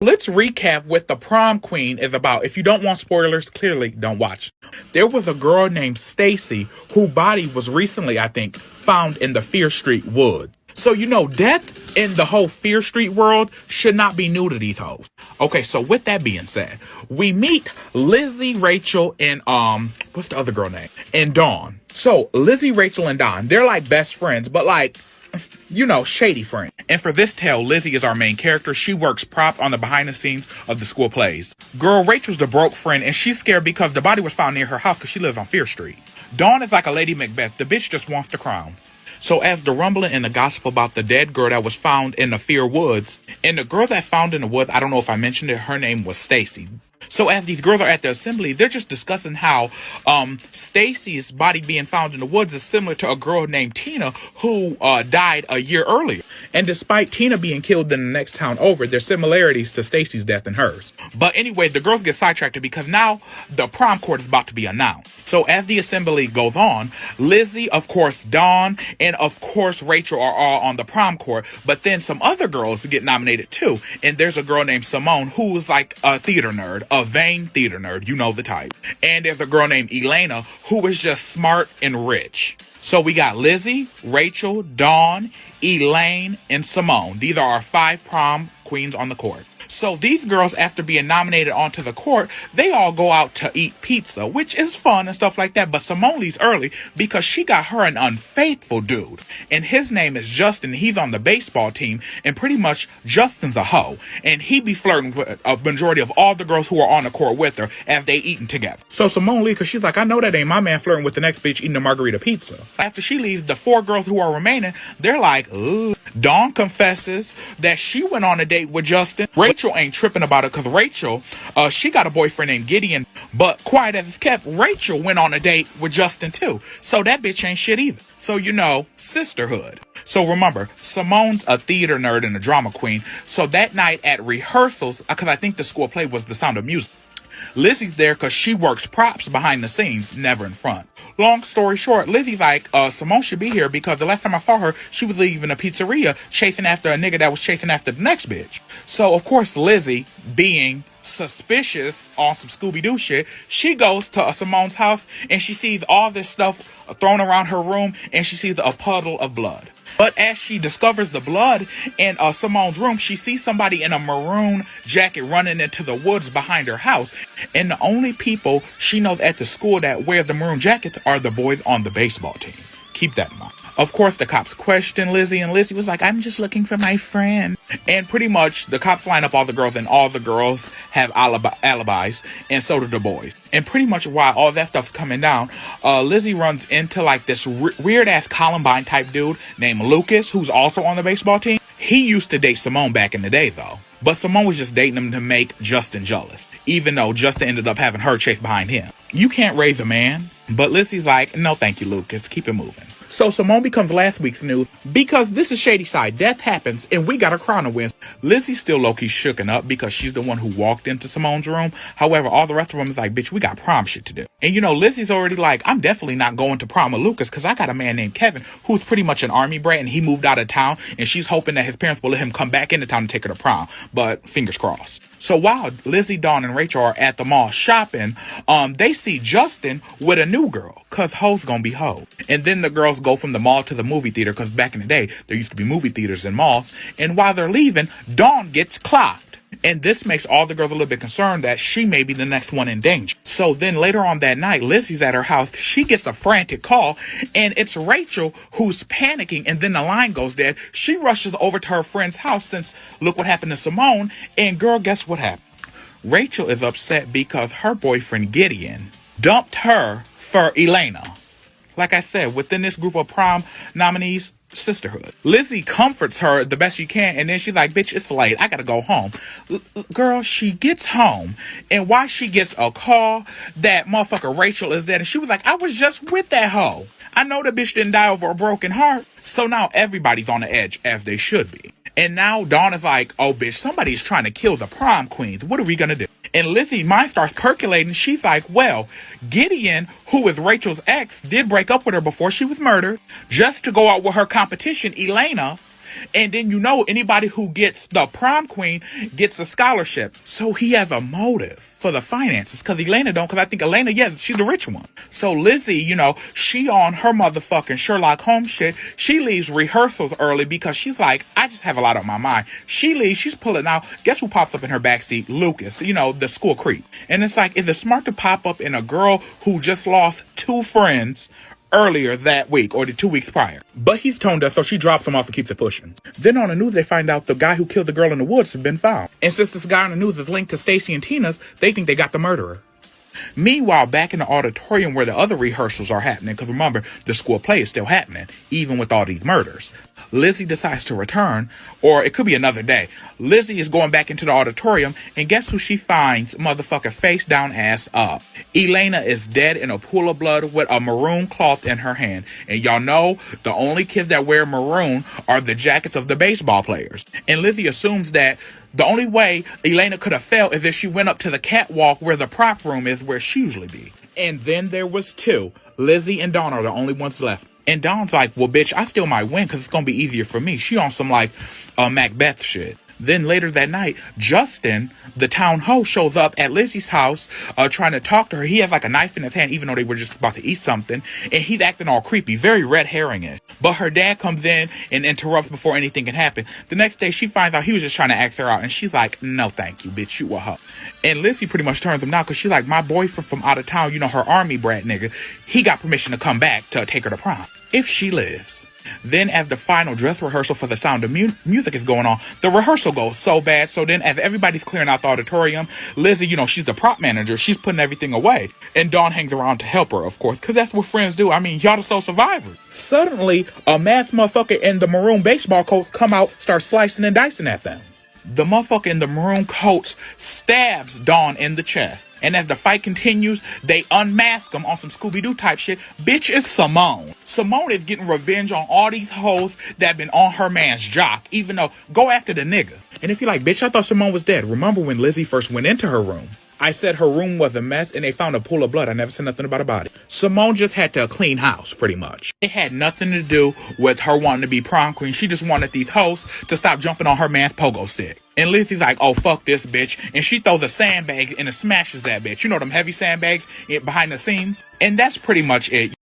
Let's recap what the Prom Queen is about. If you don't want spoilers, clearly don't watch. There was a girl named Stacy whose body was recently, I think, found in the Fear Street woods. So, death in the whole Fear Street world should not be new to these hoes. Okay, so with that being said, we meet Lizzie, Rachel, and, what's the other girl name? And Dawn. So, Lizzie, Rachel, and Dawn, they're like best friends, but like, shady friend. And for this tale, Lizzie is our main character. She works props on the behind the scenes of the school plays. Girl, Rachel's the broke friend, and she's scared because the body was found near her house because she lives on Fear Street. Dawn is like a Lady Macbeth. The bitch just wants the crown. So as the rumbling and the gossip about the dead girl that was found in the Fear Woods, and the girl that found in the woods, I don't know if I mentioned it, her name was Stacy. So as these girls are at the assembly, they're just discussing how Stacy's body being found in the woods is similar to a girl named Tina who died a year earlier. And despite Tina being killed in the next town over, there's similarities to Stacy's death and hers. But anyway, the girls get sidetracked because now the prom court is about to be announced. So as the assembly goes on, Lizzie, of course, Dawn, and of course Rachel are all on the prom court. But then some other girls get nominated too. And there's a girl named Simone who's like a theater nerd. A vain theater nerd, you know the type. And there's a girl named Elena who is just smart and rich. So we got Lizzie, Rachel, Dawn, Elaine, and Simone. These are our 5 prom queens on the court. So these girls, after being nominated onto the court, they all go out to eat pizza, which is fun and stuff like that. But Simone leaves early because she got her an unfaithful dude. And his name is Justin. He's on the baseball team. And pretty much Justin's a hoe. And he be flirting with a majority of all the girls who are on the court with her as they eating together. So Simone leaves because she's like, I know that ain't my man flirting with the next bitch eating a margarita pizza. After she leaves, the 4 girls who are remaining, they're like, ooh. Dawn confesses that she went on a date with Justin. Rachel ain't tripping about it because Rachel, she got a boyfriend named Gideon. But quiet as it's kept, Rachel went on a date with Justin too. So that bitch ain't shit either. So, sisterhood. So remember, Simone's a theater nerd and a drama queen. So that night at rehearsals, because I think the school play was The Sound of Music, Lizzie's there because she works props behind the scenes, never in front. Long story short, Lizzie's like, Simone should be here because the last time I saw her, she was leaving a pizzeria chasing after a nigga that was chasing after the next bitch. So, of course, Lizzie, being suspicious on some Scooby-Doo shit, she goes to Simone's house and she sees all this stuff thrown around her room and she sees a puddle of blood. But as she discovers the blood in Simone's room, she sees somebody in a maroon jacket running into the woods behind her house. And the only people she knows at the school that wear the maroon jackets are the boys on the baseball team. Keep that in mind. Of course, the cops questioned Lizzie, and Lizzie was like, I'm just looking for my friend. And pretty much, the cops line up all the girls, and all the girls have alibis, and so do the boys. And pretty much while all that stuff's coming down, Lizzie runs into like this weird-ass Columbine type dude named Lucas, who's also on the baseball team. He used to date Simone back in the day, though. But Simone was just dating him to make Justin jealous, even though Justin ended up having her chase behind him. You can't raise a man. But Lizzie's like, no thank you, Lucas. Keep it moving. So Simone becomes last week's news because this is Shady Side. Death happens and we got a crown to win. Lizzie's still low-key shooken up because she's the one who walked into Simone's room. However, all the rest of them is like, bitch, we got prom shit to do. And Lizzie's already like, I'm definitely not going to prom with Lucas because I got a man named Kevin who's pretty much an army brat and he moved out of town and she's hoping that his parents will let him come back into town and take her to prom. But fingers crossed. So while Lizzie, Dawn, and Rachel are at the mall shopping, they see Justin with a new girl, cause hoes gonna be hoe. And then the girls go from the mall to the movie theater, cause back in the day, there used to be movie theaters in malls. And while they're leaving, Dawn gets clocked. And this makes all the girls a little bit concerned that she may be the next one in danger. So then later on that night, Lizzie's at her house. She gets a frantic call, and it's Rachel who's panicking, and then the line goes dead. She rushes over to her friend's house since look what happened to Simone. And girl, guess what happened? Rachel is upset because her boyfriend Gideon dumped her for Elena. Like I said, within this group of prom nominees, sisterhood. Lizzie comforts her the best she can, and then she's like, bitch, it's late. I gotta go home. Girl, she gets home, and why she gets a call that motherfucker Rachel is dead, and she was like, I was just with that hoe. I know the bitch didn't die over a broken heart. So now everybody's on the edge, as they should be. And now Dawn is like, oh, bitch, somebody's trying to kill the prom queens. What are we gonna do? And Lizzie's mind starts percolating. She's like, well, Gideon, who is Rachel's ex, did break up with her before she was murdered, just to go out with her competition, Elena. And then, you know, anybody who gets the prom queen gets a scholarship. So he has a motive for the finances, because Elena don't, because I think Elena, yeah, she's the rich one. So Lizzie, you know, she on her motherfucking Sherlock Holmes shit. She leaves rehearsals early because she's like, I just have a lot on my mind. She leaves, she's pulling out. Guess who pops up in her backseat? Lucas, you know, the school creep. And it's like, is it smart to pop up in a girl who just lost 2 friends earlier that week or the 2 weeks prior? But he's toned us, so she drops him off and keeps it pushing. Then on the news, they find out the guy who killed the girl in the woods has been found. And since this guy on the news is linked to Stacy and Tina's, they think they got the murderer. Meanwhile, back in the auditorium where the other rehearsals are happening, because remember, the school play is still happening, even with all these murders, Lizzie decides to return, or it could be another day. Lizzie is going back into the auditorium, and guess who she finds motherfucker face down, ass up? Elena is dead in a pool of blood with a maroon cloth in her hand. And y'all know, the only kids that wear maroon are the jackets of the baseball players. And Lizzie assumes that the only way Elena could have fell is if she went up to the catwalk where the prop room is, where she usually be. And then there was 2. Lizzie and Dawn are the only ones left. And Dawn's like, well, bitch, I still might win because it's going to be easier for me. She on some, like, Macbeth shit. Then later that night, Justin, the town host, shows up at Lizzie's house trying to talk to her. He has like a knife in his hand, even though they were just about to eat something. And he's acting all creepy, very red herring-ish. But her dad comes in and interrupts before anything can happen. The next day, she finds out he was just trying to ask her out. And she's like, no, thank you, bitch, you a hoe. And Lizzie pretty much turns him down because she's like, my boyfriend from out of town, you know, her army brat nigga, he got permission to come back to take her to prom, if she lives. Then as the final dress rehearsal for The Sound of Music is going on, the rehearsal goes so bad. So then as everybody's clearing out the auditorium, Lizzie, you know, she's the prop manager. She's putting everything away. And Dawn hangs around to help her, of course, because that's what friends do. I mean, y'all the sole survivors. Suddenly, a masked motherfucker in the maroon baseball coats come out, start slicing and dicing at them. The motherfucker in the maroon coats stabs Dawn in the chest. And as the fight continues, they unmask him on some Scooby-Doo type shit. Bitch, it's Simone. Simone is getting revenge on all these hoes that been on her man's jock, even though, go after the nigga. And if you're like, bitch, I thought Simone was dead. Remember when Lizzie first went into her room? I said her room was a mess and they found a pool of blood. I never said nothing about a body. Simone just had to clean house, pretty much. It had nothing to do with her wanting to be prom queen. She just wanted these hoes to stop jumping on her man's pogo stick. And Lizzie's like, oh, fuck this bitch. And she throws a sandbag and it smashes that bitch. You know them heavy sandbags behind the scenes? And that's pretty much it.